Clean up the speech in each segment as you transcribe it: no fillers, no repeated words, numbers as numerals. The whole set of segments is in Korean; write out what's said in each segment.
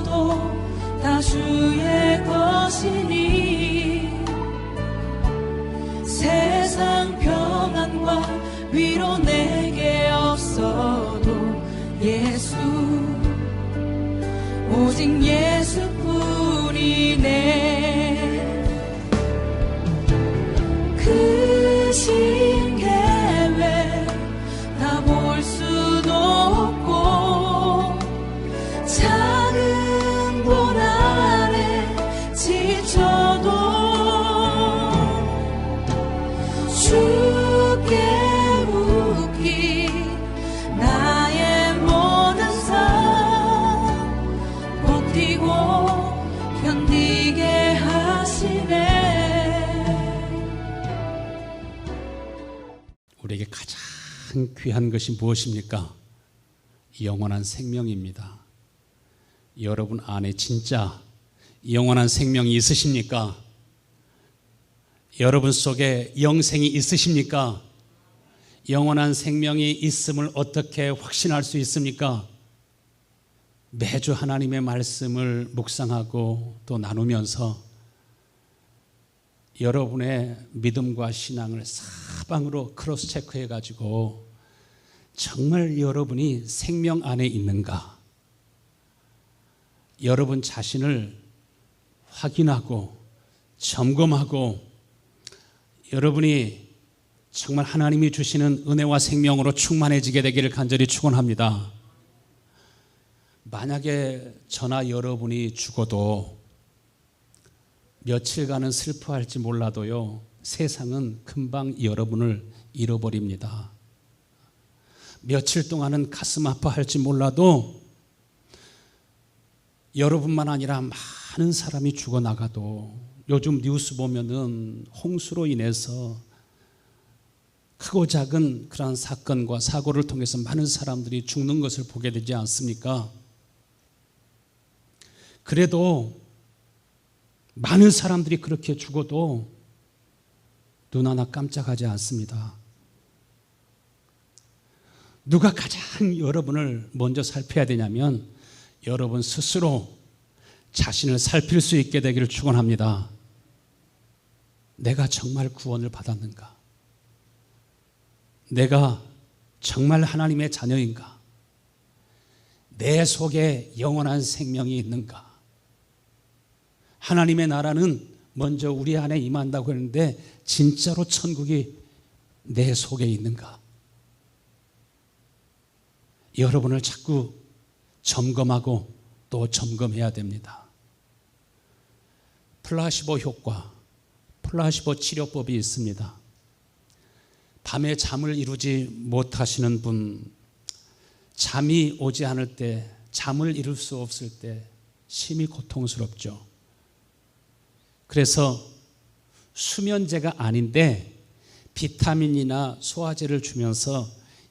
없어도 다 주의 것이니 세상 평안과 위로 내게 없어도 예수 오직 예수뿐이네. 크신 계획 다 볼 수도 없고 작은 돈 아래 지쳐도 주께 묻기 나의 모든 삶 버티고 견디게 하시네. 우리에게 가장 귀한 것이 무엇입니까? 영원한 생명입니다. 여러분 안에 진짜 영원한 생명이 있으십니까? 여러분 속에 영생이 있으십니까? 영원한 생명이 있음을 어떻게 확신할 수 있습니까? 매주 하나님의 말씀을 묵상하고 또 나누면서 여러분의 믿음과 신앙을 사방으로 크로스 체크해 가지고 정말 여러분이 생명 안에 있는가? 여러분 자신을 확인하고 점검하고 여러분이 정말 하나님이 주시는 은혜와 생명으로 충만해지게 되기를 간절히 축원합니다. 만약에 저나 여러분이 죽어도 며칠간은 슬퍼할지 몰라도요, 세상은 금방 여러분을 잃어버립니다. 며칠 동안은 가슴 아파할지 몰라도 여러분만 아니라 많은 사람이 죽어나가도 요즘 뉴스 보면은 홍수로 인해서 크고 작은 그런 사건과 사고를 통해서 많은 사람들이 죽는 것을 보게 되지 않습니까? 그래도 많은 사람들이 그렇게 죽어도 눈 하나 깜짝하지 않습니다. 누가 가장 여러분을 먼저 살펴야 되냐면 여러분 스스로 자신을 살필 수 있게 되기를 축원합니다. 내가 정말 구원을 받았는가? 내가 정말 하나님의 자녀인가? 내 속에 영원한 생명이 있는가? 하나님의 나라는 먼저 우리 안에 임한다고 했는데 진짜로 천국이 내 속에 있는가? 여러분을 자꾸 점검하고 또 점검해야 됩니다. 플라시보 효과, 플라시보 치료법이 있습니다. 밤에 잠을 이루지 못하시는 분, 잠이 오지 않을 때, 잠을 이룰 수 없을 때 심히 고통스럽죠. 그래서 수면제가 아닌데 비타민이나 소화제를 주면서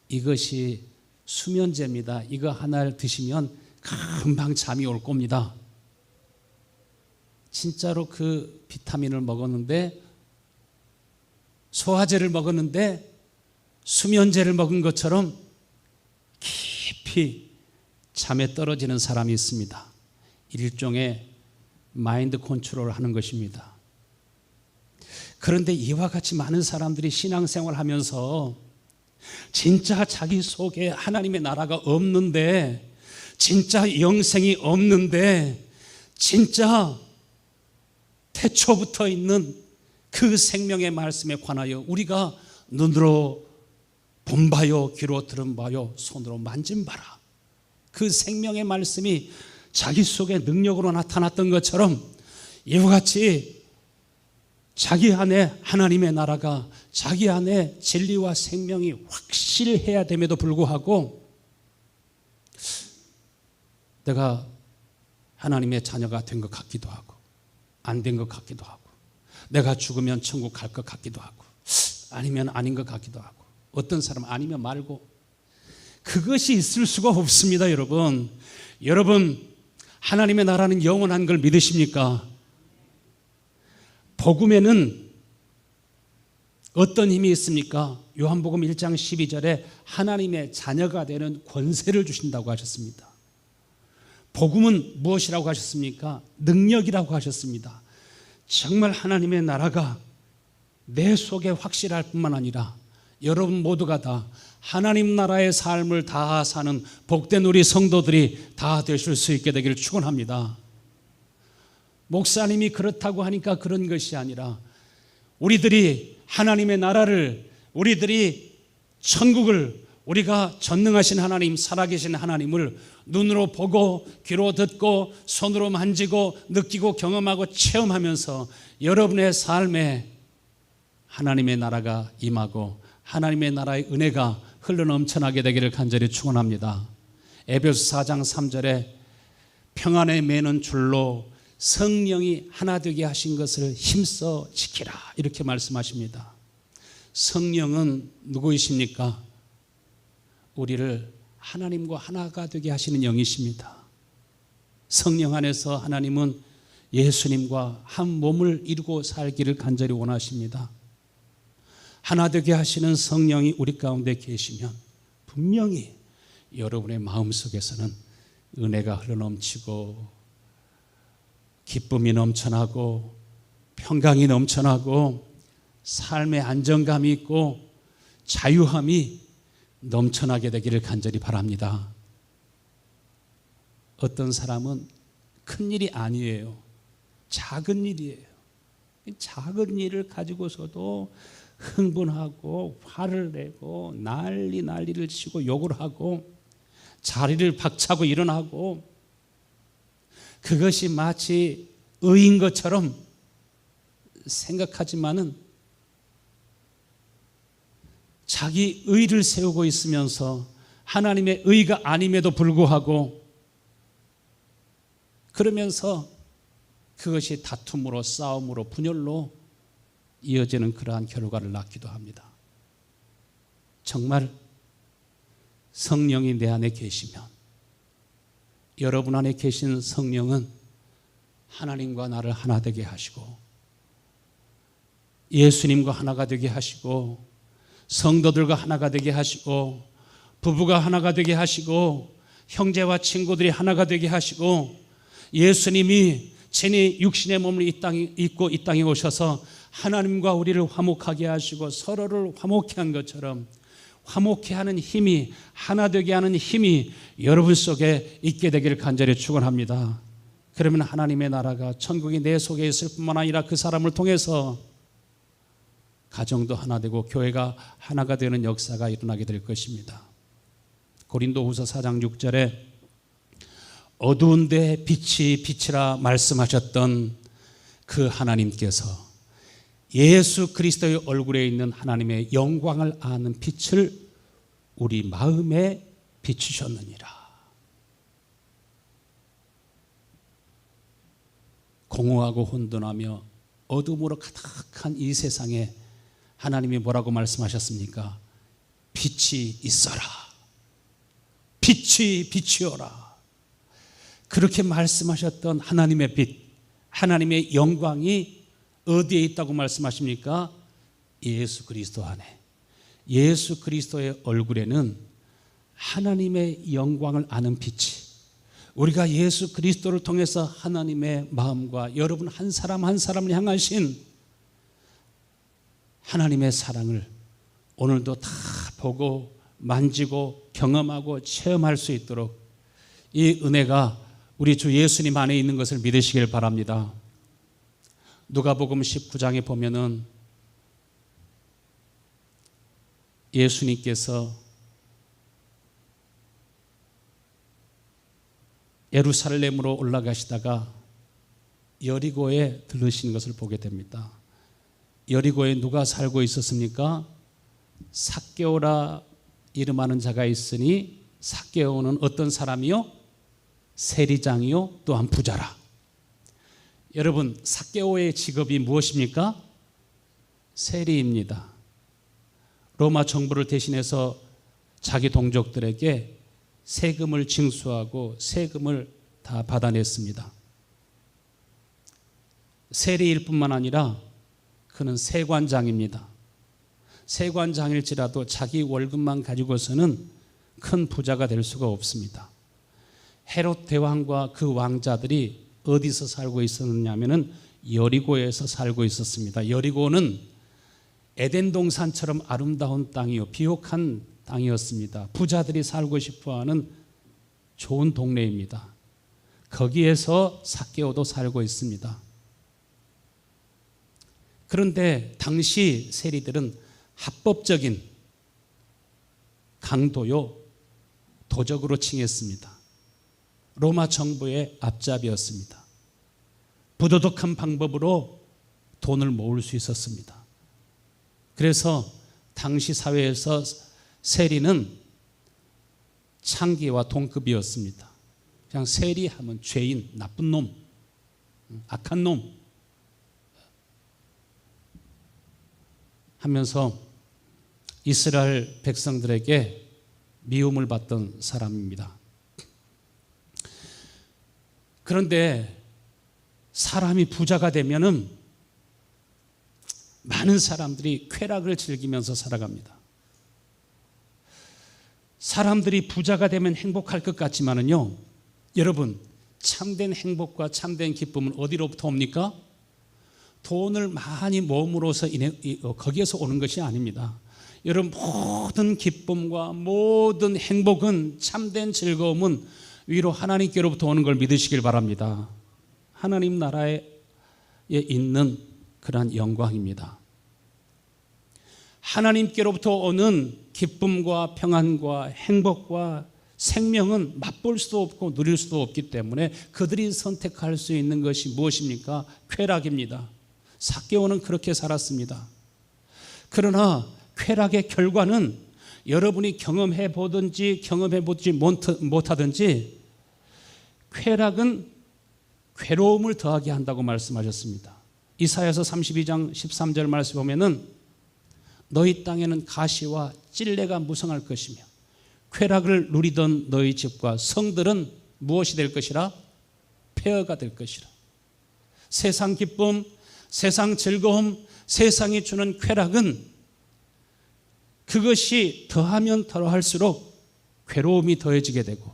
이것이 수면제입니다. 이거 하나를 드시면 금방 잠이 올 겁니다. 진짜로 그 비타민을 먹었는데 소화제를 먹었는데 수면제를 먹은 것처럼 깊이 잠에 떨어지는 사람이 있습니다. 일종의 마인드 컨트롤을 하는 것입니다. 그런데 이와 같이 많은 사람들이 신앙생활을 하면서 진짜 자기 속에 하나님의 나라가 없는데, 진짜 영생이 없는데, 진짜 태초부터 있는 그 생명의 말씀에 관하여 우리가 눈으로 본 바요, 귀로 들은 바요, 손으로 만진 바라, 그 생명의 말씀이 자기 속에 능력으로 나타났던 것처럼 이와 같이 자기 안에 하나님의 나라가, 자기 안에 진리와 생명이 확실해야 됨에도 불구하고 내가 하나님의 자녀가 된 것 같기도 하고 안 된 것 같기도 하고, 내가 죽으면 천국 갈 것 같기도 하고 아니면 아닌 것 같기도 하고, 어떤 사람은 아니면 말고, 그것이 있을 수가 없습니다. 여러분 하나님의 나라는 영원한 걸 믿으십니까? 복음에는 어떤 힘이 있습니까? 요한복음 1장 12절에 하나님의 자녀가 되는 권세를 주신다고 하셨습니다. 복음은 무엇이라고 하셨습니까? 능력이라고 하셨습니다. 정말 하나님의 나라가 내 속에 확실할 뿐만 아니라 여러분 모두가 다 하나님 나라의 삶을 다 사는 복된 우리 성도들이 다 되실 수 있게 되기를 축원합니다. 목사님이 그렇다고 하니까 그런 것이 아니라 우리들이 하나님의 나라를, 우리들이 천국을, 우리가 전능하신 하나님, 살아계신 하나님을 눈으로 보고 귀로 듣고 손으로 만지고 느끼고 경험하고 체험하면서 여러분의 삶에 하나님의 나라가 임하고 하나님의 나라의 은혜가 흘러넘쳐나게 되기를 간절히 축원합니다. 에베소 4장 3절에 평안에 매는 줄로 성령이 하나 되게 하신 것을 힘써 지키라, 이렇게 말씀하십니다. 성령은 누구이십니까? 우리를 하나님과 하나가 되게 하시는 영이십니다. 성령 안에서 하나님은 예수님과 한 몸을 이루고 살기를 간절히 원하십니다. 하나 되게 하시는 성령이 우리 가운데 계시면 분명히 여러분의 마음속에서는 은혜가 흘러넘치고 기쁨이 넘쳐나고 평강이 넘쳐나고 삶의 안정감이 있고 자유함이 넘쳐나게 되기를 간절히 바랍니다. 어떤 사람은 큰 일이 아니에요. 작은 일이에요. 작은 일을 가지고서도 흥분하고 화를 내고 난리를 치고 욕을 하고 자리를 박차고 일어나고, 그것이 마치 의인 것처럼 생각하지만은 자기 의를 세우고 있으면서 하나님의 의가 아님에도 불구하고 그러면서 그것이 다툼으로 싸움으로 분열로 이어지는 그러한 결과를 낳기도 합니다. 정말 성령이 내 안에 계시면, 여러분 안에 계신 성령은 하나님과 나를 하나 되게 하시고 예수님과 하나가 되게 하시고 성도들과 하나가 되게 하시고 부부가 하나가 되게 하시고 형제와 친구들이 하나가 되게 하시고, 예수님이 친히 육신의 몸을 입고 이 땅에 오셔서 하나님과 우리를 화목하게 하시고 서로를 화목케 한 것처럼 화목케 하는 힘이, 하나 되게 하는 힘이 여러분 속에 있게 되기를 간절히 축원합니다. 그러면 하나님의 나라가, 천국이 내 속에 있을 뿐만 아니라 그 사람을 통해서 가정도 하나 되고 교회가 하나가 되는 역사가 일어나게 될 것입니다. 고린도후서 4장 6절에 어두운 데 빛이 빛이라 말씀하셨던 그 하나님께서 예수 그리스도의 얼굴에 있는 하나님의 영광을 아는 빛을 우리 마음에 비추셨느니라. 공허하고 혼돈하며 어둠으로 가득한 이 세상에 하나님이 뭐라고 말씀하셨습니까? 빛이 있어라. 빛이 비추어라. 그렇게 말씀하셨던 하나님의 빛, 하나님의 영광이 어디에 있다고 말씀하십니까? 예수 그리스도 안에. 예수 그리스도의 얼굴에는 하나님의 영광을 아는 빛이, 우리가 예수 그리스도를 통해서 하나님의 마음과 여러분 한 사람 한 사람을 향하신 하나님의 사랑을 오늘도 다 보고 만지고 경험하고 체험할 수 있도록 이 은혜가 우리 주 예수님 안에 있는 것을 믿으시길 바랍니다. 누가복음 19장에 보면은 예수님께서 예루살렘으로 올라가시다가 여리고에 들르신 것을 보게 됩니다. 여리고에 누가 살고 있었습니까? 삭개오라 이름하는 자가 있으니, 삭개오는 어떤 사람이요? 세리장이요 또한 부자라. 여러분, 삭개오의 직업이 무엇입니까? 세리입니다. 로마 정부를 대신해서 자기 동족들에게 세금을 징수하고 세금을 다 받아냈습니다. 세리일 뿐만 아니라 그는 세관장입니다. 세관장일지라도 자기 월급만 가지고서는 큰 부자가 될 수가 없습니다. 헤롯 대왕과 그 왕자들이 어디서 살고 있었느냐면은 여리고에서 살고 있었습니다. 여리고는 에덴 동산처럼 아름다운 땅이요, 비옥한 땅이었습니다. 부자들이 살고 싶어하는 좋은 동네입니다. 거기에서 삭개오도 살고 있습니다. 그런데 당시 세리들은 합법적인 강도요, 도적으로 칭했습니다. 로마 정부의 앞잡이였습니다. 부도덕한 방법으로 돈을 모을 수 있었습니다. 그래서 당시 사회에서 세리는 창기와 동급이었습니다. 그냥 세리하면 죄인, 나쁜 놈, 악한 놈 하면서 이스라엘 백성들에게 미움을 받던 사람입니다. 그런데 사람이 부자가 되면은 많은 사람들이 쾌락을 즐기면서 살아갑니다. 사람들이 부자가 되면 행복할 것 같지만은요, 여러분, 참된 행복과 참된 기쁨은 어디로부터 옵니까? 돈을 많이 모음으로써 거기에서 오는 것이 아닙니다. 여러분, 모든 기쁨과 모든 행복은, 참된 즐거움은 위로 하나님께로부터 오는 걸 믿으시길 바랍니다. 하나님 나라에 있는 그러한 영광입니다. 하나님께로부터 오는 기쁨과 평안과 행복과 생명은 맛볼 수도 없고 누릴 수도 없기 때문에 그들이 선택할 수 있는 것이 무엇입니까? 쾌락입니다. 삭개오는 그렇게 살았습니다. 그러나 쾌락의 결과는 여러분이 경험해 보든지 경험해 보지 못하든지 쾌락은 괴로움을 더하게 한다고 말씀하셨습니다. 이사야서 32장 13절 말씀 보면은 너희 땅에는 가시와 찔레가 무성할 것이며 쾌락을 누리던 너희 집과 성들은 무엇이 될 것이라? 폐허가 될 것이라. 세상 기쁨, 세상 즐거움, 세상이 주는 쾌락은 그것이 더하면 더할수록 괴로움이 더해지게 되고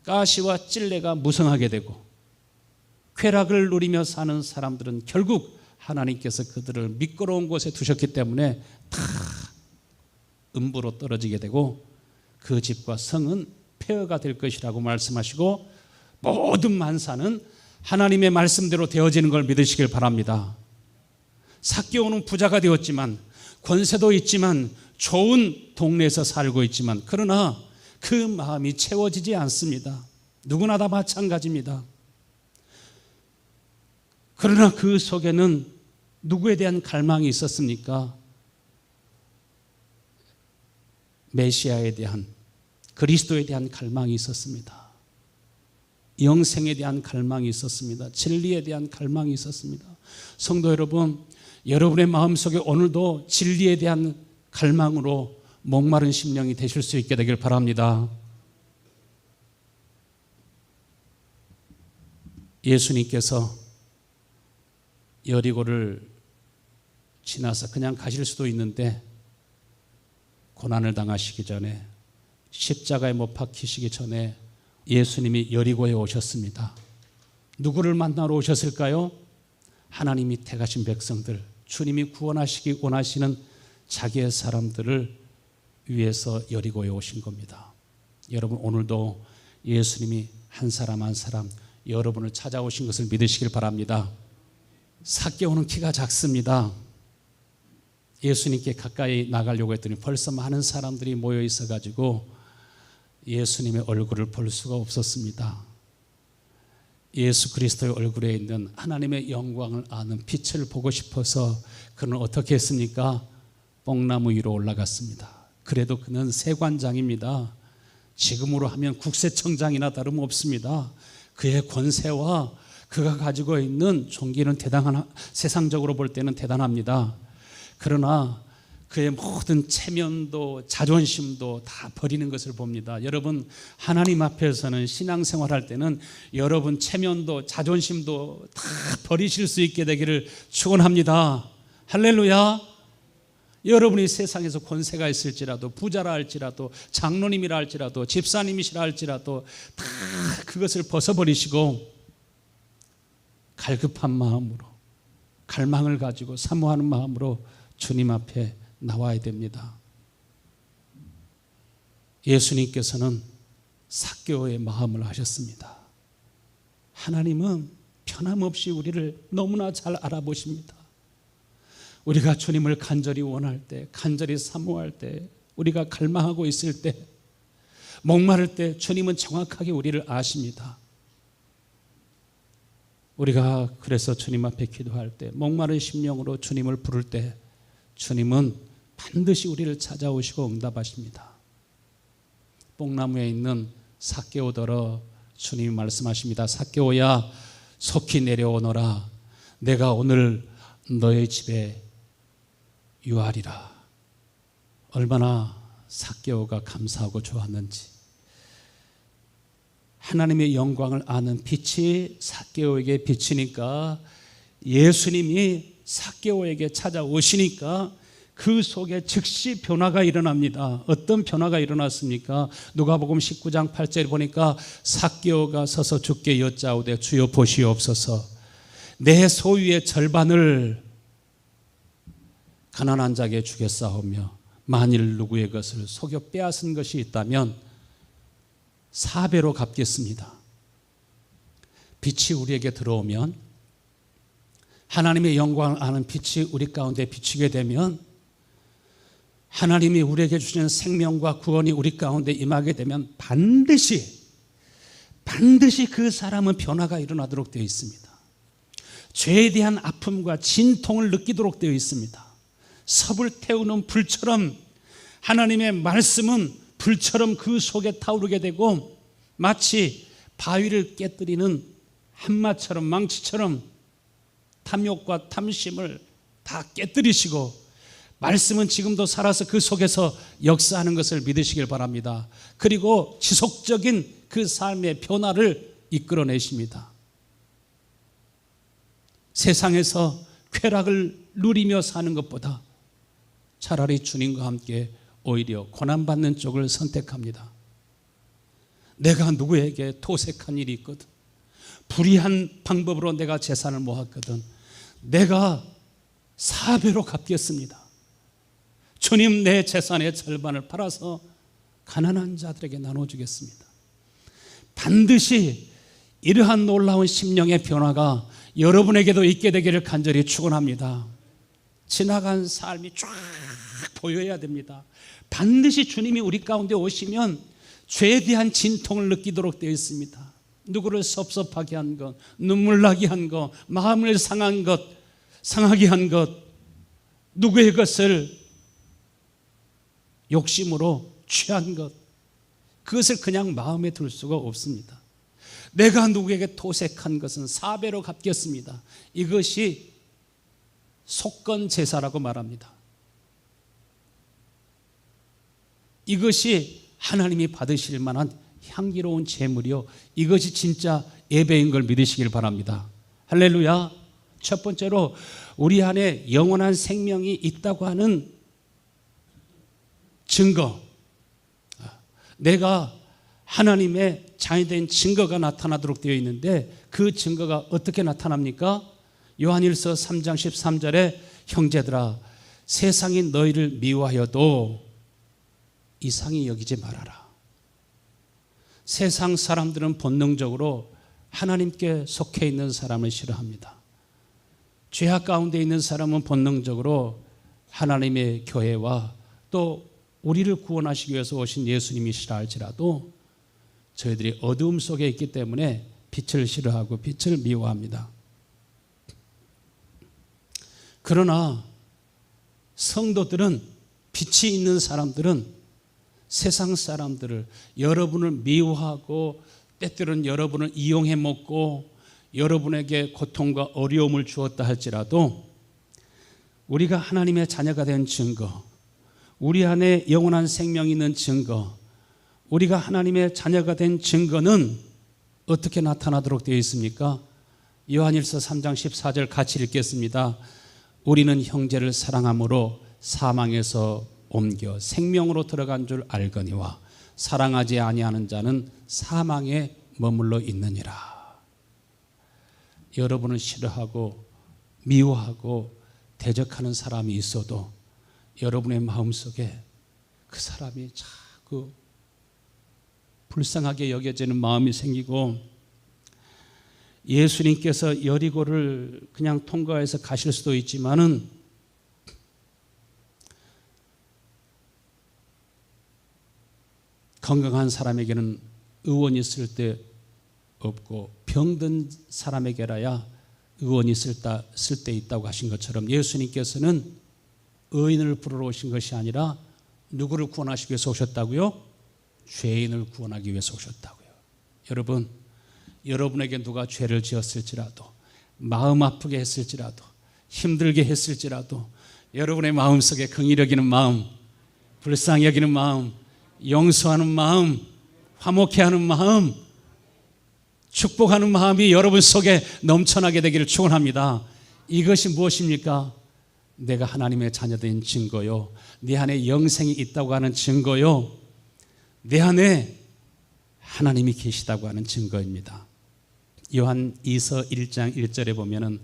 가시와 찔레가 무성하게 되고 쾌락을 누리며 사는 사람들은 결국 하나님께서 그들을 미끄러운 곳에 두셨기 때문에 다 음부로 떨어지게 되고 그 집과 성은 폐허가 될 것이라고 말씀하시고 모든 만사는 하나님의 말씀대로 되어지는 걸 믿으시길 바랍니다. 삭개오는 부자가 되었지만 권세도 있지만 좋은 동네에서 살고 있지만 그러나 그 마음이 채워지지 않습니다. 누구나 다 마찬가지입니다. 그러나 그 속에는 누구에 대한 갈망이 있었습니까? 메시아에 대한, 그리스도에 대한 갈망이 있었습니다. 영생에 대한 갈망이 있었습니다. 진리에 대한 갈망이 있었습니다. 성도 여러분, 여러분의 마음속에 오늘도 진리에 대한 갈망으로 목마른 심령이 되실 수 있게 되길 바랍니다. 예수님께서 여리고를 지나서 그냥 가실 수도 있는데 고난을 당하시기 전에, 십자가에 못 박히시기 전에 예수님이 여리고에 오셨습니다. 누구를 만나러 오셨을까요? 하나님이 택하신 백성들, 주님이 구원하시기 원하시는 자기의 사람들을 위해서 여리고에 오신 겁니다. 여러분, 오늘도 예수님이 한 사람 한 사람 여러분을 찾아오신 것을 믿으시길 바랍니다. 삭개오는 키가 작습니다. 예수님께 가까이 나가려고 했더니 벌써 많은 사람들이 모여 있어가지고 예수님의 얼굴을 볼 수가 없었습니다. 예수 그리스도의 얼굴에 있는 하나님의 영광을 아는 빛을 보고 싶어서 그는 어떻게 했습니까? 뽕나무 위로 올라갔습니다. 그래도 그는 세관장입니다. 지금으로 하면 국세청장이나 다름없습니다. 그의 권세와 그가 가지고 있는 종기는 세상적으로 볼 때는 대단합니다. 그러나 그의 모든 체면도 자존심도 다 버리는 것을 봅니다. 여러분, 하나님 앞에서는 신앙생활할 때는 여러분 체면도 자존심도 다 버리실 수 있게 되기를 축원합니다. 할렐루야. 여러분이 세상에서 권세가 있을지라도, 부자라 할지라도, 장로님이라 할지라도, 집사님이시라 할지라도 다 그것을 벗어버리시고 갈급한 마음으로, 갈망을 가지고 사모하는 마음으로 주님 앞에 나와야 됩니다. 예수님께서는 삭개오의 마음을 아셨습니다. 하나님은 변함없이 우리를 너무나 잘 알아보십니다. 우리가 주님을 간절히 원할 때, 간절히 사모할 때, 우리가 갈망하고 있을 때, 목마를 때 주님은 정확하게 우리를 아십니다. 우리가 그래서 주님 앞에 기도할 때, 목마른 심령으로 주님을 부를 때 주님은 반드시 우리를 찾아오시고 응답하십니다. 뽕나무에 있는 삭개오더러 주님이 말씀하십니다. 삭개오야, 속히 내려오너라. 내가 오늘 너의 집에 유하리라. 얼마나 삭개오가 감사하고 좋았는지. 하나님의 영광을 아는 빛이 삭개오에게 비치니까, 예수님이 삭개오에게 찾아오시니까 그 속에 즉시 변화가 일어납니다. 어떤 변화가 일어났습니까? 누가복음 19장 8절에 보니까 삭개오가 서서 주께 여짜오되 주여 보시옵소서, 내 소유의 절반을 가난한 자에게 주겠사오며 만일 누구의 것을 속여 빼앗은 것이 있다면 4배로 갚겠습니다. 빛이 우리에게 들어오면, 하나님의 영광을 아는 빛이 우리 가운데 비치게 되면, 하나님이 우리에게 주시는 생명과 구원이 우리 가운데 임하게 되면 반드시 그 사람은 변화가 일어나도록 되어 있습니다. 죄에 대한 아픔과 진통을 느끼도록 되어 있습니다. 섭을 태우는 불처럼 하나님의 말씀은 불처럼 그 속에 타오르게 되고, 마치 바위를 깨뜨리는 한마처럼, 망치처럼 탐욕과 탐심을 다 깨뜨리시고, 말씀은 지금도 살아서 그 속에서 역사하는 것을 믿으시길 바랍니다. 그리고 지속적인 그 삶의 변화를 이끌어내십니다. 세상에서 쾌락을 누리며 사는 것보다 차라리 주님과 함께 오히려 고난받는 쪽을 선택합니다. 내가 누구에게 토색한 일이 있거든, 불의한 방법으로 내가 재산을 모았거든, 내가 4배로 갚겠습니다. 주님, 내 재산의 절반을 팔아서 가난한 자들에게 나눠주겠습니다. 반드시 이러한 놀라운 심령의 변화가 여러분에게도 있게 되기를 간절히 축원합니다. 지나간 삶이 쫙 보여야 됩니다. 반드시 주님이 우리 가운데 오시면 죄에 대한 진통을 느끼도록 되어 있습니다. 누구를 섭섭하게 한 것, 눈물 나게 한 것, 마음을 상하게 한 것, 누구의 것을 욕심으로 취한 것, 그것을 그냥 마음에 둘 수가 없습니다. 내가 누구에게 토색한 것은 4배로 갚겠습니다. 이것이 속건 제사라고 말합니다. 이것이 하나님이 받으실 만한 향기로운 제물이요, 이것이 진짜 예배인 걸 믿으시길 바랍니다. 할렐루야. 첫 번째로 우리 안에 영원한 생명이 있다고 하는 증거, 내가 하나님의 자녀된 증거가 나타나도록 되어 있는데, 그 증거가 어떻게 나타납니까? 요한일서 3장 13절에 형제들아, 세상이 너희를 미워하여도 이상히 여기지 말아라. 세상 사람들은 본능적으로 하나님께 속해 있는 사람을 싫어합니다. 죄악 가운데 있는 사람은 본능적으로 하나님의 교회와 또 우리를 구원하시기 위해서 오신 예수님이시라 할지라도 저희들이 어두움 속에 있기 때문에 빛을 싫어하고 빛을 미워합니다. 그러나 성도들은, 빛이 있는 사람들은 세상 사람들을, 여러분을 미워하고 때때로는 여러분을 이용해 먹고 여러분에게 고통과 어려움을 주었다 할지라도, 우리가 하나님의 자녀가 된 증거, 우리 안에 영원한 생명이 있는 증거, 우리가 하나님의 자녀가 된 증거는 어떻게 나타나도록 되어 있습니까? 요한일서 3장 14절 같이 읽겠습니다. 우리는 형제를 사랑함으로 사망에서 옮겨 생명으로 들어간 줄 알거니와 사랑하지 아니하는 자는 사망에 머물러 있느니라. 여러분을 싫어하고 미워하고 대적하는 사람이 있어도 여러분의 마음속에 그 사람이 자꾸 불쌍하게 여겨지는 마음이 생기고, 예수님께서 여리고를 그냥 통과해서 가실 수도 있지만은 건강한 사람에게는 의원이 있을 때 없고 병든 사람에게라야 의원이 쓸 때 있다고 하신 것처럼, 예수님께서는 의인을 부르러 오신 것이 아니라 누구를 구원하시기 위해서 오셨다고요? 죄인을 구원하기 위해서 오셨다고요. 여러분, 여러분에게 누가 죄를 지었을지라도, 마음 아프게 했을지라도, 힘들게 했을지라도 여러분의 마음속에 긍휼히 여기는 마음, 불쌍히 여기는 마음, 용서하는 마음, 화목해 하는 마음, 축복하는 마음이 여러분 속에 넘쳐나게 되기를 축원합니다. 이것이 무엇입니까? 내가 하나님의 자녀된 증거요, 내 안에 영생이 있다고 하는 증거요, 내 안에 하나님이 계시다고 하는 증거입니다. 요한 2서 1장 1절에 보면은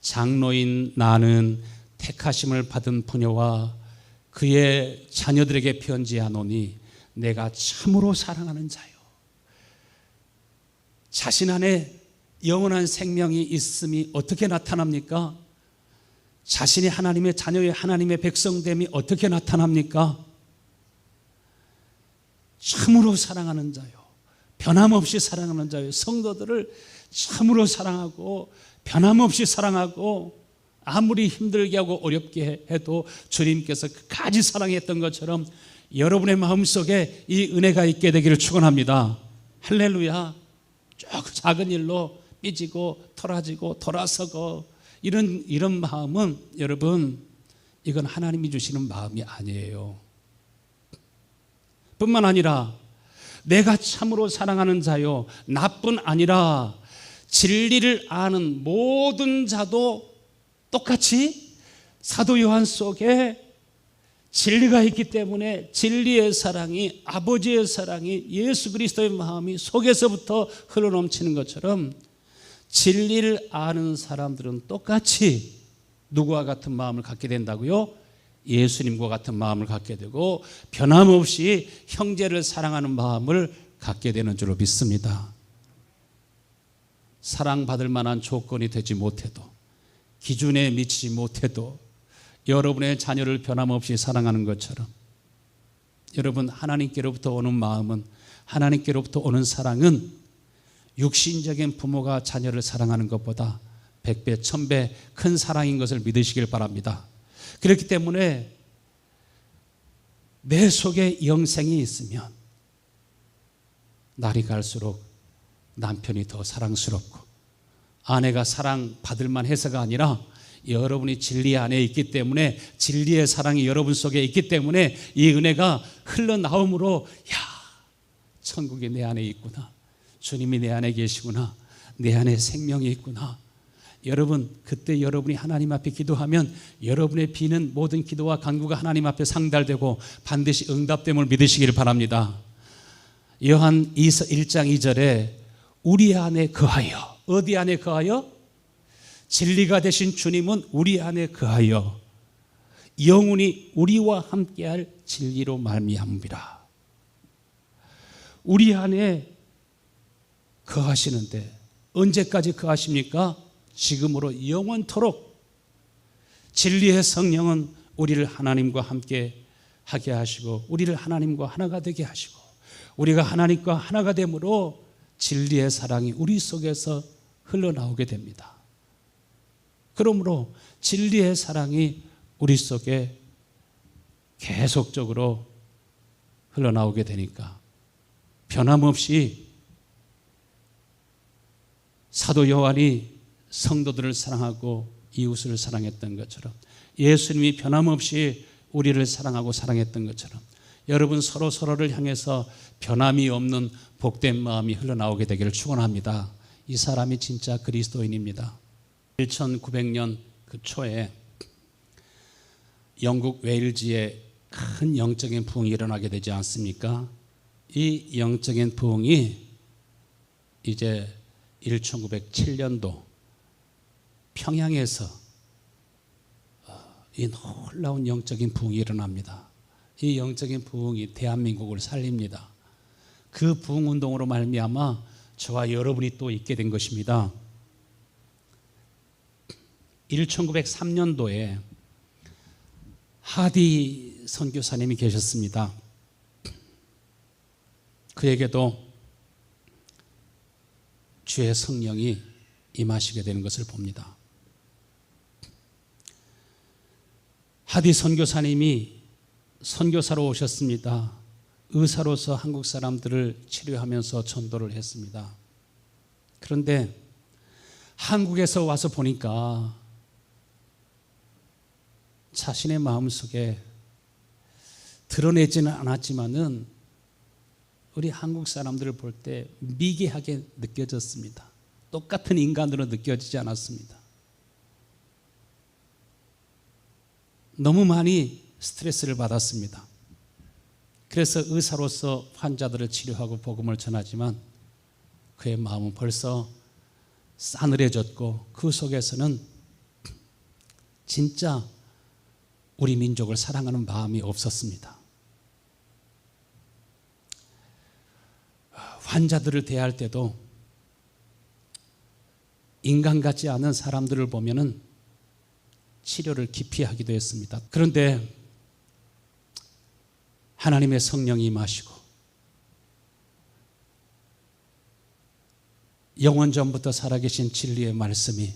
장로인 나는 택하심을 받은 부녀와 그의 자녀들에게 편지하노니 내가 참으로 사랑하는 자요. 자신 안에 영원한 생명이 있음이 어떻게 나타납니까? 자신이 하나님의 자녀의 하나님의 백성됨이 어떻게 나타납니까? 참으로 사랑하는 자요, 변함없이 사랑하는 자요. 성도들을 참으로 사랑하고 변함없이 사랑하고, 아무리 힘들게 하고 어렵게 해도 주님께서 끝까지 사랑했던 것처럼 여러분의 마음속에 이 은혜가 있게 되기를 축원합니다. 할렐루야. 조금 작은 일로 삐지고 토라지고 돌아서고 이런 마음은, 여러분, 이건 하나님이 주시는 마음이 아니에요. 뿐만 아니라 내가 참으로 사랑하는 자요, 나뿐 아니라 진리를 아는 모든 자도 똑같이 사도 요한 속에 진리가 있기 때문에 진리의 사랑이, 아버지의 사랑이, 예수 그리스도의 마음이 속에서부터 흘러넘치는 것처럼 진리를 아는 사람들은 똑같이 누구와 같은 마음을 갖게 된다고요? 예수님과 같은 마음을 갖게 되고 변함없이 형제를 사랑하는 마음을 갖게 되는 줄로 믿습니다. 사랑받을 만한 조건이 되지 못해도, 기준에 미치지 못해도 여러분의 자녀를 변함없이 사랑하는 것처럼, 여러분, 하나님께로부터 오는 마음은, 하나님께로부터 오는 사랑은 육신적인 부모가 자녀를 사랑하는 것보다 100배, 1000배 큰 사랑인 것을 믿으시길 바랍니다. 그렇기 때문에 내 속에 영생이 있으면 날이 갈수록 남편이 더 사랑스럽고, 아내가 사랑받을 만해서가 아니라 여러분이 진리 안에 있기 때문에, 진리의 사랑이 여러분 속에 있기 때문에 이 은혜가 흘러나옴으로, 야, 천국이 내 안에 있구나, 주님이 내 안에 계시구나, 내 안에 생명이 있구나. 여러분, 그때 여러분이 하나님 앞에 기도하면 여러분의 비는 모든 기도와 간구가 하나님 앞에 상달되고 반드시 응답됨을 믿으시길 바랍니다. 요한 2서 1장 2절에 우리 안에 거하여, 어디 안에 거하여? 진리가 되신 주님은 우리 안에 거하여 영원히 우리와 함께할 진리로 말미암으리라. 우리 안에 거하시는데 언제까지 거하십니까? 지금으로 영원토록. 진리의 성령은 우리를 하나님과 함께 하게 하시고 우리를 하나님과 하나가 되게 하시고, 우리가 하나님과 하나가 됨으로 진리의 사랑이 우리 속에서 흘러나오게 됩니다. 그러므로 진리의 사랑이 우리 속에 계속적으로 흘러나오게 되니까 변함없이 사도 요한이 성도들을 사랑하고 이웃을 사랑했던 것처럼, 예수님이 변함없이 우리를 사랑하고 사랑했던 것처럼, 여러분 서로를 향해서 변함이 없는 복된 마음이 흘러나오게 되기를 축원합니다. 이 사람이 진짜 그리스도인입니다. 1900년 그 초에 영국 웨일즈에 큰 영적인 부흥이 일어나게 되지 않습니까? 이 영적인 부흥이 이제 1907년도 평양에서 이 놀라운 영적인 부흥이 일어납니다. 이 영적인 부흥이 대한민국을 살립니다. 그 부흥운동으로 말미암아 저와 여러분이 또 있게 된 것입니다. 1903년도에 하디 선교사님이 계셨습니다. 그에게도 주의 성령이 임하시게 되는 것을 봅니다. 하디 선교사님이 선교사로 오셨습니다. 의사로서 한국 사람들을 치료하면서 전도를 했습니다. 그런데 한국에서 와서 보니까 자신의 마음속에 드러내지는 않았지만은 우리 한국 사람들을 볼 때 미개하게 느껴졌습니다. 똑같은 인간으로 느껴지지 않았습니다. 너무 많이 스트레스를 받았습니다. 그래서 의사로서 환자들을 치료하고 복음을 전하지만 그의 마음은 벌써 싸늘해졌고 그 속에서는 진짜 우리 민족을 사랑하는 마음이 없었습니다. 환자들을 대할 때도 인간 같지 않은 사람들을 보면은 치료를 기피하기도 했습니다. 그런데 하나님의 성령이 임하시고 영원전부터 살아계신 진리의 말씀이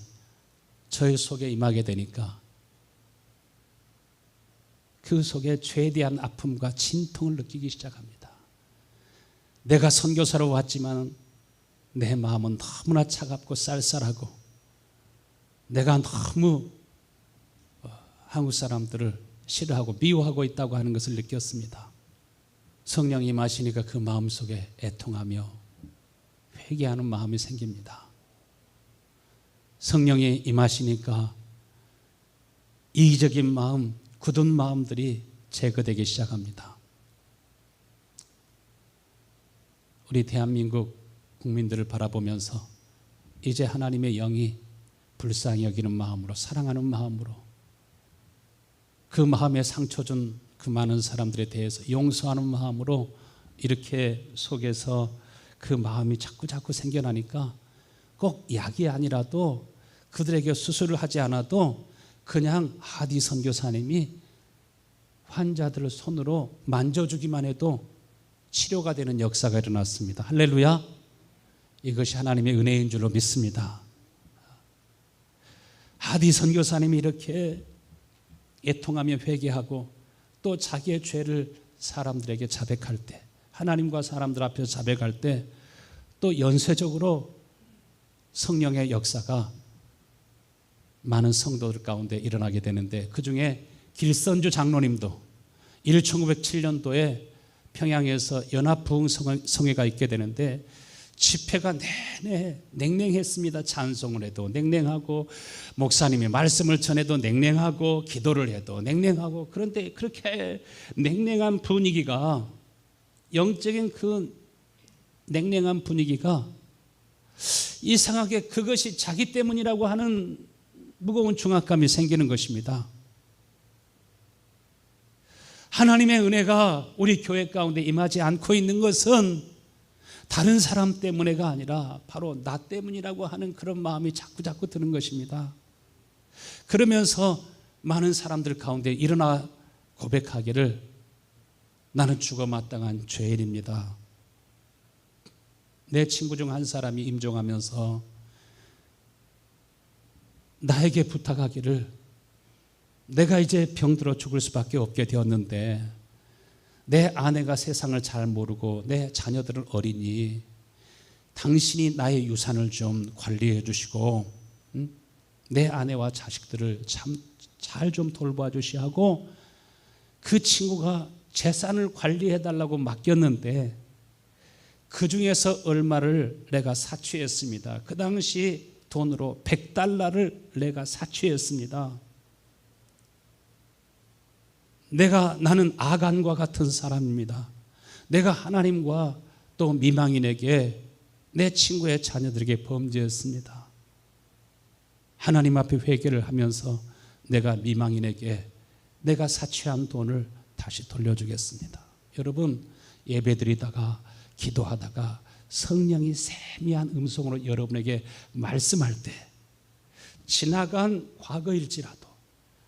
저희 속에 임하게 되니까 그 속에 죄에 대한 아픔과 진통을 느끼기 시작합니다. 내가 선교사로 왔지만 내 마음은 너무나 차갑고 쌀쌀하고 내가 너무 한국 사람들을 싫어하고 미워하고 있다고 하는 것을 느꼈습니다. 성령이 임하시니까 그 마음속에 애통하며 회개하는 마음이 생깁니다. 성령이 임하시니까 이기적인 마음, 굳은 마음들이 제거되기 시작합니다. 우리 대한민국 국민들을 바라보면서 이제 하나님의 영이 불쌍히 여기는 마음으로, 사랑하는 마음으로, 그 마음에 상처 준 그 많은 사람들에 대해서 용서하는 마음으로 이렇게 속에서 그 마음이 자꾸 생겨나니까 꼭 약이 아니라도 그들에게 수술을 하지 않아도 그냥 하디 선교사님이 환자들을 손으로 만져주기만 해도 치료가 되는 역사가 일어났습니다. 할렐루야. 이것이 하나님의 은혜인 줄로 믿습니다. 하디 선교사님이 이렇게 애통하며 회개하고 또 자기의 죄를 사람들에게 자백할 때, 하나님과 사람들 앞에서 자백할 때 또 연쇄적으로 성령의 역사가 많은 성도들 가운데 일어나게 되는데, 그 중에 길선주 장로님도 1907년도에 평양에서 연합부흥성회가 있게 되는데 집회가 내내 냉랭했습니다. 찬송을 해도 냉랭하고 목사님이 말씀을 전해도 냉랭하고 기도를 해도 냉랭하고, 그런데 그렇게 냉랭한 분위기가, 영적인 그 냉랭한 분위기가 이상하게 그것이 자기 때문이라고 하는 무거운 중압감이 생기는 것입니다. 하나님의 은혜가 우리 교회 가운데 임하지 않고 있는 것은 다른 사람 때문에가 아니라 바로 나 때문이라고 하는 그런 마음이 자꾸 드는 것입니다. 그러면서 많은 사람들 가운데 일어나 고백하기를, 나는 죽어 마땅한 죄인입니다. 내 친구 중 한 사람이 임종하면서 나에게 부탁하기를, 내가 이제 병들어 죽을 수밖에 없게 되었는데 내 아내가 세상을 잘 모르고 내 자녀들은 어리니 당신이 나의 유산을 좀 관리해 주시고 내 아내와 자식들을 참 잘 좀 돌봐 주시하고, 그 친구가 재산을 관리해 달라고 맡겼는데 그 중에서 얼마를 내가 사취했습니다. 그 당시 돈으로 $100를 내가 사취했습니다. 나는 아간과 같은 사람입니다. 내가 하나님과 또 미망인에게 내 친구의 자녀들에게 범죄했습니다. 하나님 앞에 회개를 하면서 내가 미망인에게 내가 사취한 돈을 다시 돌려주겠습니다. 여러분, 예배드리다가 기도하다가 성령이 세미한 음성으로 여러분에게 말씀할 때 지나간 과거일지라도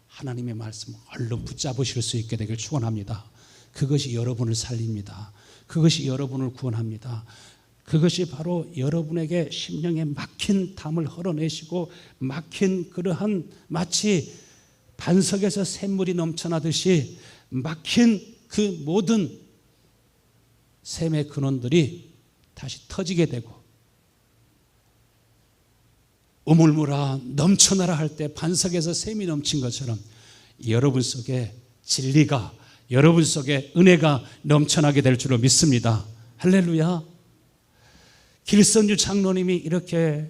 하나님의 말씀을 얼른 붙잡으실 수 있게 되길 축원합니다. 그것이 여러분을 살립니다. 그것이 여러분을 구원합니다. 그것이 바로 여러분에게 심령에 막힌 담을 헐어내시고 막힌 그러한 마치 반석에서 샘물이 넘쳐나듯이 막힌 그 모든 샘의 근원들이 다시 터지게 되고 우물물아 넘쳐나라 할 때 반석에서 샘이 넘친 것처럼 여러분 속에 진리가, 여러분 속에 은혜가 넘쳐나게 될 줄로 믿습니다. 할렐루야. 길선주 장로님이 이렇게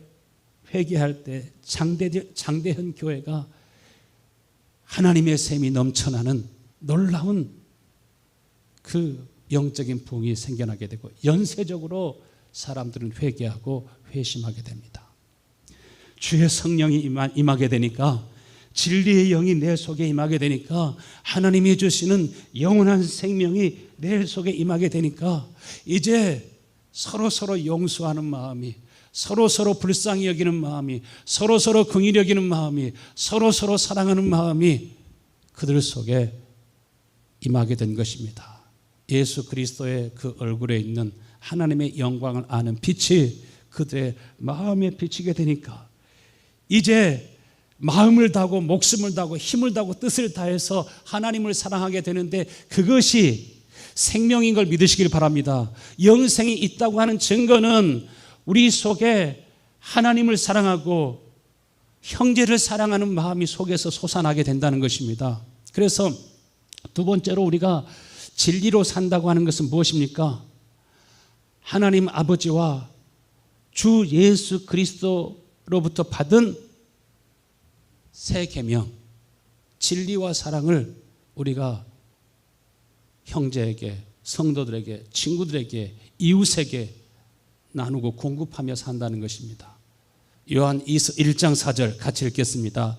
회개할 때 장대현 교회가 하나님의 샘이 넘쳐나는 놀라운 그 영적인 부흥이 생겨나게 되고 연쇄적으로 사람들은 회개하고 회심하게 됩니다. 주의 성령이 임하게 되니까, 진리의 영이 내 속에 임하게 되니까, 하나님이 주시는 영원한 생명이 내 속에 임하게 되니까 이제 서로 용서하는 마음이, 서로 불쌍히 여기는 마음이, 서로 긍휼히 여기는 마음이, 서로 사랑하는 마음이 그들 속에 임하게 된 것입니다. 예수 그리스도의 그 얼굴에 있는 하나님의 영광을 아는 빛이 그들의 마음에 비치게 되니까 이제 마음을 다하고 목숨을 다하고 힘을 다하고 뜻을 다해서 하나님을 사랑하게 되는데, 그것이 생명인 걸 믿으시길 바랍니다. 영생이 있다고 하는 증거는 우리 속에 하나님을 사랑하고 형제를 사랑하는 마음이 속에서 솟아나게 된다는 것입니다. 그래서 두 번째로 우리가 진리로 산다고 하는 것은 무엇입니까? 하나님 아버지와 주 예수 그리스도로부터 받은 새 계명, 진리와 사랑을 우리가 형제에게, 성도들에게, 친구들에게, 이웃에게 나누고 공급하며 산다는 것입니다. 요한 1장 4절 같이 읽겠습니다.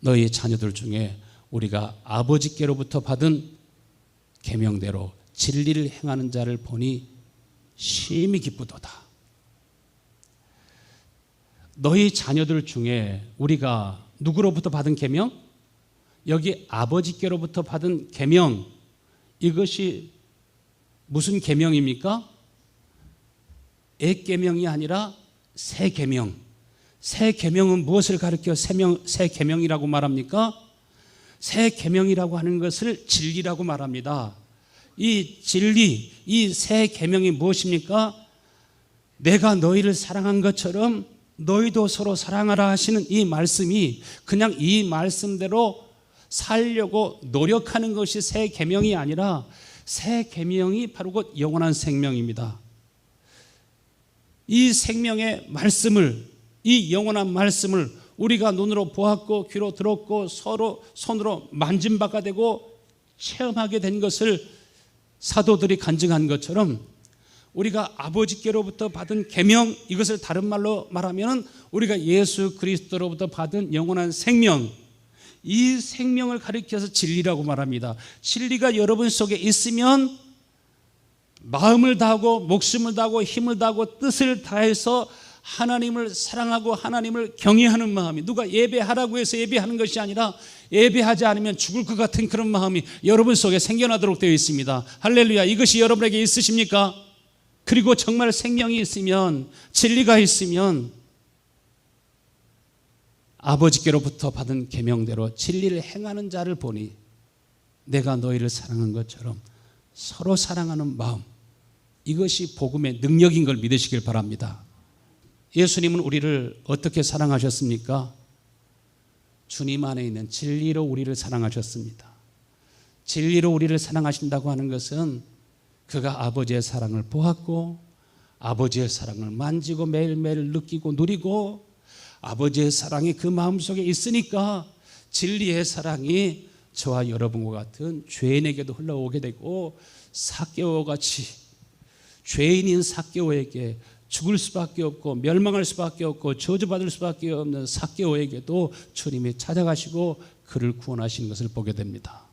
너희 자녀들 중에 우리가 아버지께로부터 받은 계명대로 진리를 행하는 자를 보니 심히 기쁘도다. 너희 자녀들 중에 우리가 누구로부터 받은 계명? 여기 아버지께로부터 받은 계명, 이것이 무슨 계명입니까? 옛 계명이 아니라 새 계명. 새 계명은 무엇을 가리켜 새 계명이라고 말합니까? 새 계명이라고 하는 것을 진리라고 말합니다. 이 진리, 이 새 계명이 무엇입니까? 내가 너희를 사랑한 것처럼 너희도 서로 사랑하라 하시는 이 말씀이 그냥 이 말씀대로 살려고 노력하는 것이 새 계명이 아니라, 새 계명이 바로 곧 영원한 생명입니다. 이 생명의 말씀을, 이 영원한 말씀을 우리가 눈으로 보았고 귀로 들었고 서로 손으로 만진 바가 되고 체험하게 된 것을 사도들이 간증한 것처럼, 우리가 아버지께로부터 받은 계명, 이것을 다른 말로 말하면 우리가 예수 그리스도로부터 받은 영원한 생명, 이 생명을 가리켜서 진리라고 말합니다. 진리가 여러분 속에 있으면 마음을 다하고 목숨을 다하고 힘을 다하고 뜻을 다해서 하나님을 사랑하고 하나님을 경외하는 마음이, 누가 예배하라고 해서 예배하는 것이 아니라 예배하지 않으면 죽을 것 같은 그런 마음이 여러분 속에 생겨나도록 되어 있습니다. 할렐루야. 이것이 여러분에게 있으십니까? 그리고 정말 생명이 있으면, 진리가 있으면 아버지께로부터 받은 계명대로 진리를 행하는 자를 보니 내가 너희를 사랑한 것처럼 서로 사랑하는 마음, 이것이 복음의 능력인 걸 믿으시길 바랍니다. 예수님은 우리를 어떻게 사랑하셨습니까? 주님 안에 있는 진리로 우리를 사랑하셨습니다. 진리로 우리를 사랑하신다고 하는 것은 그가 아버지의 사랑을 보았고 아버지의 사랑을 만지고 매일매일 느끼고 누리고 아버지의 사랑이 그 마음속에 있으니까 진리의 사랑이 저와 여러분과 같은 죄인에게도 흘러오게 되고 삭개오같이 죄인인 삭개오에게 죽을 수밖에 없고 멸망할 수밖에 없고 저주받을 수밖에 없는 삭개오에게도 주님이 찾아가시고 그를 구원하시는 것을 보게 됩니다.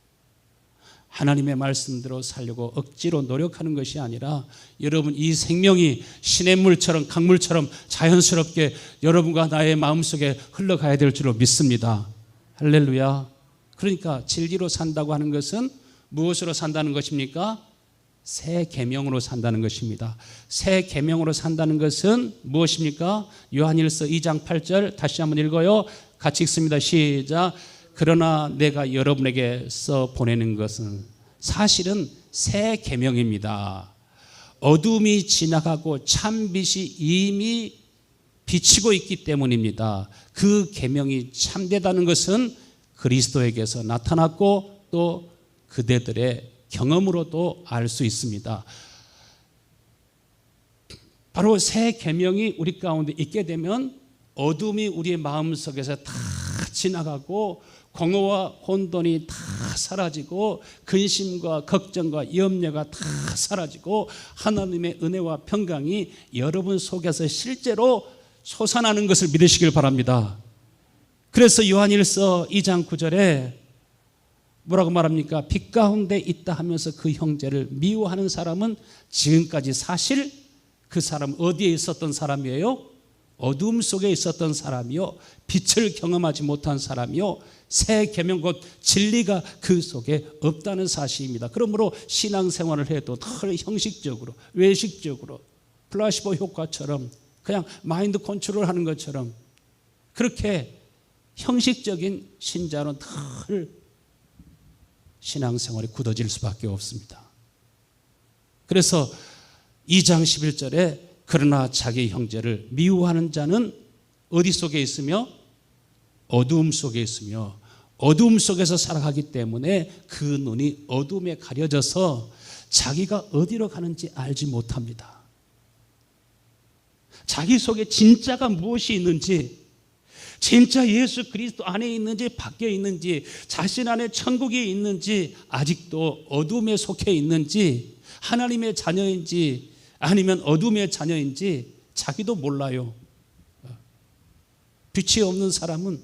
하나님의 말씀대로 살려고 억지로 노력하는 것이 아니라 여러분 이 생명이 시냇물처럼 강물처럼 자연스럽게 여러분과 나의 마음속에 흘러가야 될 줄로 믿습니다. 할렐루야. 그러니까 진리로 산다고 하는 것은 무엇으로 산다는 것입니까? 새 계명으로 산다는 것입니다. 새 계명으로 산다는 것은 무엇입니까? 요한일서 2장 8절 다시 한번 읽어요. 같이 읽습니다. 시작. 그러나 내가 여러분에게서 보내는 것은 사실은 새 계명입니다. 어둠이 지나가고 참빛이 이미 비치고 있기 때문입니다. 그 계명이 참되다는 것은 그리스도에게서 나타났고 또 그대들의 경험으로도 알 수 있습니다. 바로 새 계명이 우리 가운데 있게 되면 어둠이 우리의 마음속에서 다 지나가고 공허와 혼돈이 다 사라지고 근심과 걱정과 염려가 다 사라지고 하나님의 은혜와 평강이 여러분 속에서 실제로 솟아나는 것을 믿으시길 바랍니다. 그래서 요한일서 2장 9절에 뭐라고 말합니까? 빛 가운데 있다 하면서 그 형제를 미워하는 사람은 지금까지 사실 그 사람 어디에 있었던 사람이에요? 어둠 속에 있었던 사람이요, 빛을 경험하지 못한 사람이요, 새 계명 곧 진리가 그 속에 없다는 사실입니다. 그러므로 신앙생활을 해도 늘 형식적으로 외식적으로 플라시보 효과처럼 그냥 마인드 컨트롤하는 것처럼 그렇게 형식적인 신자는 늘 신앙생활이 굳어질 수밖에 없습니다. 그래서 2장 11절에 그러나 자기 형제를 미워하는 자는 어디 속에 있으며 어두움 속에 있으며 어두움 속에서 살아가기 때문에 그 눈이 어둠에 가려져서 자기가 어디로 가는지 알지 못합니다. 자기 속에 진짜가 무엇이 있는지, 진짜 예수 그리스도 안에 있는지 밖에 있는지, 자신 안에 천국이 있는지, 아직도 어둠에 속해 있는지, 하나님의 자녀인지 아니면 어둠의 자녀인지 자기도 몰라요. 빛이 없는 사람은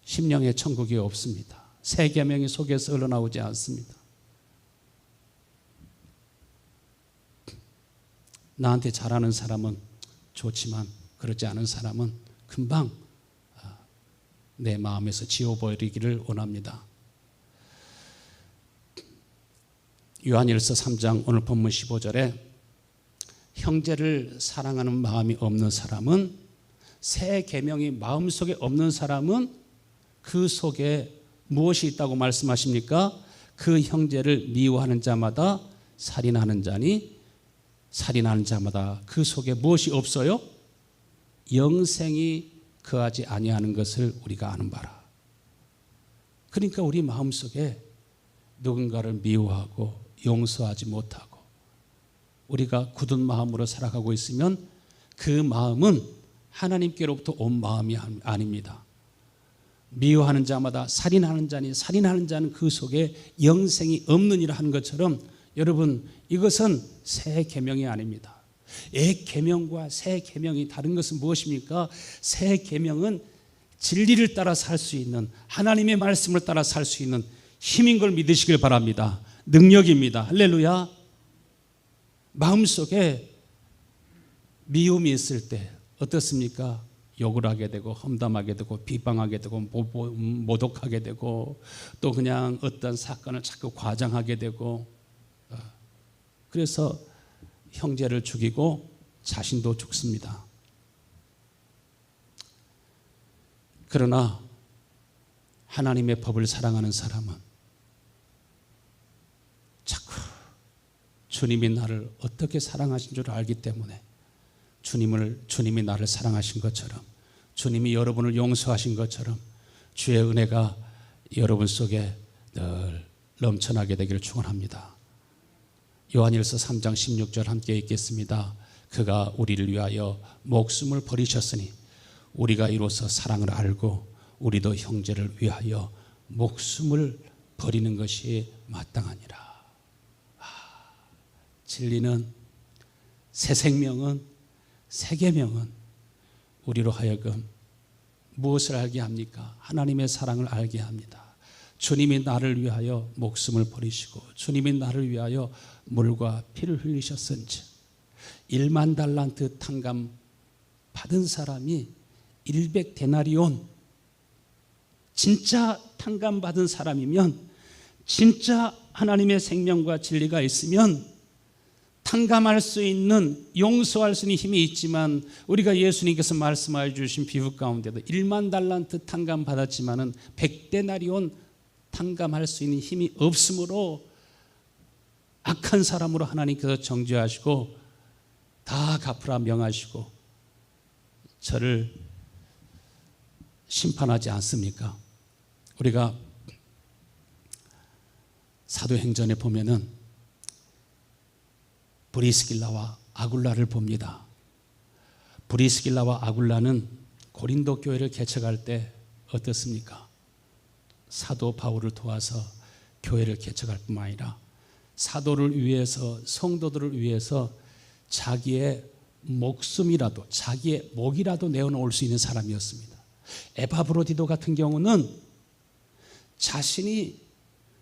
심령의 천국이 없습니다. 새 계명이 속에서 흘러나오지 않습니다. 나한테 잘하는 사람은 좋지만 그렇지 않은 사람은 금방 내 마음에서 지워버리기를 원합니다. 요한일서 3장 오늘 본문 15절에 형제를 사랑하는 마음이 없는 사람은, 새 계명이 마음속에 없는 사람은 그 속에 무엇이 있다고 말씀하십니까? 그 형제를 미워하는 자마다 살인하는 자니 살인하는 자마다 그 속에 무엇이 없어요? 영생이 거하지 아니하는 것을 우리가 아는 바라. 그러니까 우리 마음속에 누군가를 미워하고 용서하지 못하고 우리가 굳은 마음으로 살아가고 있으면 그 마음은 하나님께로부터 온 마음이 아닙니다. 미워하는 자마다 살인하는 자니 살인하는 자는 그 속에 영생이 없느니라 하는 것처럼, 여러분 이것은 새 계명이 아닙니다. 옛 계명과 새 계명이 다른 것은 무엇입니까? 새 계명은 진리를 따라 살 수 있는, 하나님의 말씀을 따라 살 수 있는 힘인 걸 믿으시길 바랍니다. 능력입니다. 할렐루야. 마음속에 미움이 있을 때 어떻습니까? 욕을 하게 되고 험담하게 되고 비방하게 되고 모독하게 되고 또 그냥 어떤 사건을 자꾸 과장하게 되고, 그래서 형제를 죽이고 자신도 죽습니다. 그러나 하나님의 법을 사랑하는 사람은 자꾸 주님이 나를 어떻게 사랑하신 줄 알기 때문에 주님이 나를 사랑하신 것처럼, 주님이 여러분을 용서하신 것처럼 주의 은혜가 여러분 속에 늘 넘쳐나게 되기를 축원합니다. 요한일서 3장 16절 함께 읽겠습니다. 그가 우리를 위하여 목숨을 버리셨으니 우리가 이로써 사랑을 알고 우리도 형제를 위하여 목숨을 버리는 것이 마땅하니라. 진리는, 새 생명은, 새 계명은 우리로 하여금 무엇을 알게 합니까? 하나님의 사랑을 알게 합니다. 주님이 나를 위하여 목숨을 버리시고 주님이 나를 위하여 물과 피를 흘리셨은즉 1만 달란트 탕감 받은 사람이 100데나리온, 진짜 탕감 받은 사람이면, 진짜 하나님의 생명과 진리가 있으면 탕감할 수 있는, 용서할 수 있는 힘이 있지만, 우리가 예수님께서 말씀하여 주신 비유 가운데도 1만 달란트 탕감 받았지만은 100데나리온 탕감할 수 있는 힘이 없으므로 악한 사람으로 하나님께서 정죄하시고 다 갚으라 명하시고 저를 심판하지 않습니까? 우리가 사도행전에 보면은 브리스길라와 아굴라를 봅니다. 브리스길라와 아굴라는 고린도 교회를 개척할 때 어떻습니까? 사도 바울을 도와서 교회를 개척할 뿐만 아니라 사도를 위해서, 성도들을 위해서 자기의 목숨이라도, 자기의 목이라도 내어놓을 수 있는 사람이었습니다. 에바브로디도 같은 경우는 자신이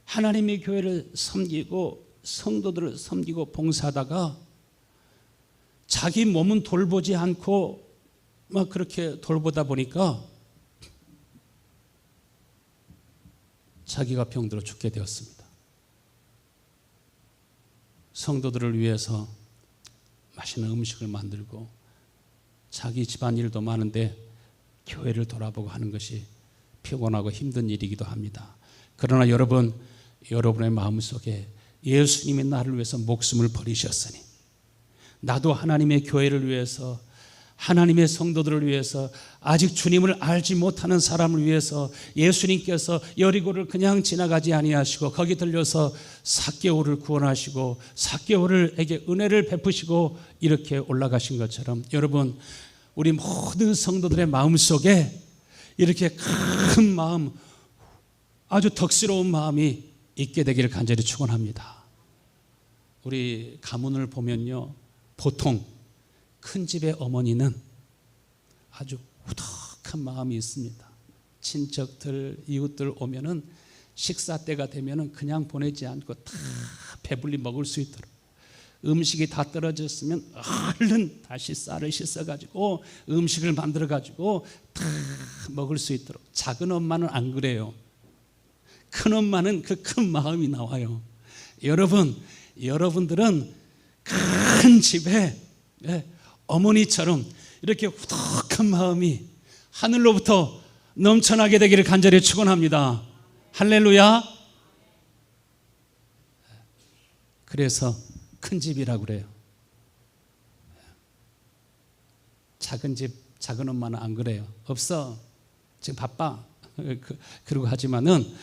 하나님의 교회를 섬기고 성도들을 섬기고 봉사하다가 자기 몸은 돌보지 않고 막 그렇게 돌보다 보니까 자기가 병들어 죽게 되었습니다. 성도들을 위해서 맛있는 음식을 만들고 자기 집안일도 많은데 교회를 돌아보고 하는 것이 피곤하고 힘든 일이기도 합니다. 그러나 여러분, 여러분의 마음속에 예수님이 나를 위해서 목숨을 버리셨으니 나도 하나님의 교회를 위해서, 하나님의 성도들을 위해서, 아직 주님을 알지 못하는 사람을 위해서 예수님께서 여리고를 그냥 지나가지 아니하시고 거기 들려서 삭개오를 구원하시고 삭개오에게 은혜를 베푸시고 이렇게 올라가신 것처럼, 여러분, 우리 모든 성도들의 마음속에 이렇게 큰 마음, 아주 덕스러운 마음이 있게 되기를 간절히 축원합니다. 우리 가문을 보면요, 보통 큰 집의 어머니는 아주 우덕한 마음이 있습니다. 친척들, 이웃들 오면은 식사 때가 되면은 그냥 보내지 않고 다 배불리 먹을 수 있도록, 음식이 다 떨어졌으면 얼른 다시 쌀을 씻어가지고 음식을 만들어가지고 다 먹을 수 있도록. 작은 엄마는 안 그래요. 큰 엄마는 그 큰 마음이 나와요. 여러분들은 큰 집에 어머니처럼 이렇게 후덕한 마음이 하늘로부터 넘쳐나게 되기를 간절히 축원합니다. 할렐루야. 그래서 큰 집이라고 그래요. 작은 집, 작은 엄마는 안 그래요. 없어, 지금 바빠, 그러고 하지만은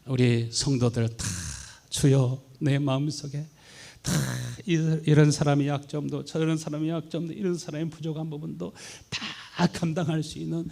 우리 성도들 다 주여 내 마음속에 다 이런 사람의 약점도, 저런 사람의 약점도, 이런 사람의 부족한 부분도 다 감당할 수 있는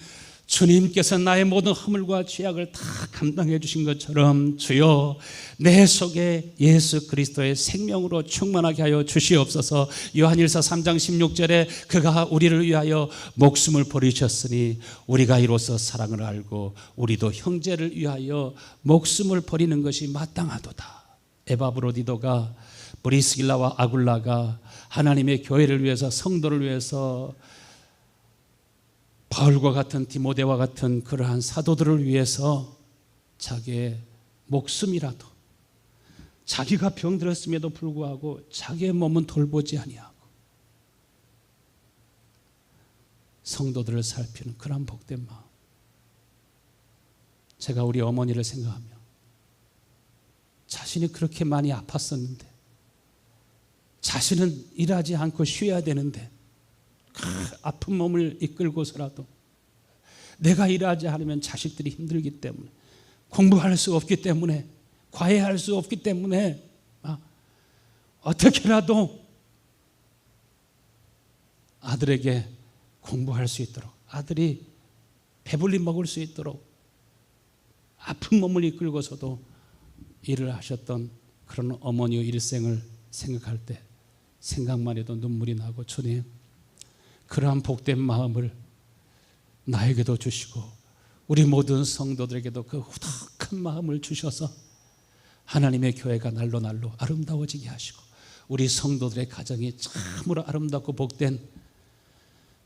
주님께서 나의 모든 허물과 죄악을 다 감당해 주신 것처럼 주여 내 속에 예수 그리스도의 생명으로 충만하게 하여 주시옵소서. 요한일서 3장 16절에 그가 우리를 위하여 목숨을 버리셨으니 우리가 이로써 사랑을 알고 우리도 형제를 위하여 목숨을 버리는 것이 마땅하도다. 에바브로디도가, 브리스길라와 아굴라가 하나님의 교회를 위해서, 성도를 위해서, 바울과 같은, 디모데와 같은 그러한 사도들을 위해서 자기의 목숨이라도, 자기가 병들었음에도 불구하고 자기의 몸은 돌보지 아니하고 성도들을 살피는 그런 복된 마음. 제가 우리 어머니를 생각하며 자신이 그렇게 많이 아팠었는데, 자신은 일하지 않고 쉬어야 되는데 아픈 몸을 이끌고서라도 내가 일하지 않으면 자식들이 힘들기 때문에, 공부할 수 없기 때문에, 과외할 수 없기 때문에 어떻게라도 아들에게 공부할 수 있도록, 아들이 배불리 먹을 수 있도록 아픈 몸을 이끌고서도 일을 하셨던 그런 어머니의 일생을 생각할 때 생각만 해도 눈물이 나고, 주님, 그러한 복된 마음을 나에게도 주시고 우리 모든 성도들에게도 그 후덕한 마음을 주셔서 하나님의 교회가 날로 날로 아름다워지게 하시고 우리 성도들의 가정이 참으로 아름답고 복된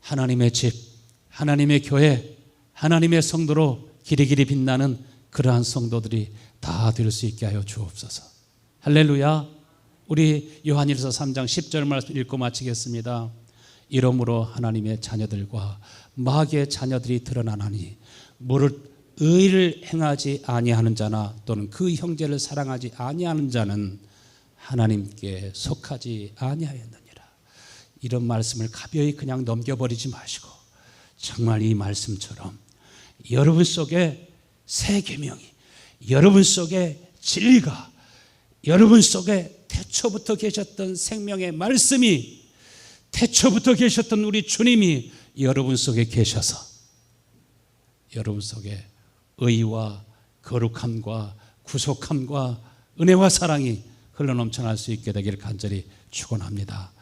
하나님의 집, 하나님의 교회, 하나님의 성도로 길이길이 빛나는 그러한 성도들이 다 될 수 있게 하여 주옵소서. 할렐루야. 우리 요한일서 3장 10절 말씀 읽고 마치겠습니다. 이러므로 하나님의 자녀들과 마귀의 자녀들이 드러나나니 무릇 의를 행하지 아니하는 자나 또는 그 형제를 사랑하지 아니하는 자는 하나님께 속하지 아니하였느니라. 이런 말씀을 가벼이 그냥 넘겨버리지 마시고 정말 이 말씀처럼 여러분 속에 새 계명이, 여러분 속에 진리가, 여러분 속에 태초부터 계셨던 생명의 말씀이, 태초부터 계셨던 우리 주님이 여러분 속에 계셔서 여러분 속에 의와 거룩함과 구속함과 은혜와 사랑이 흘러넘쳐날 수 있게 되기를 간절히 축원합니다.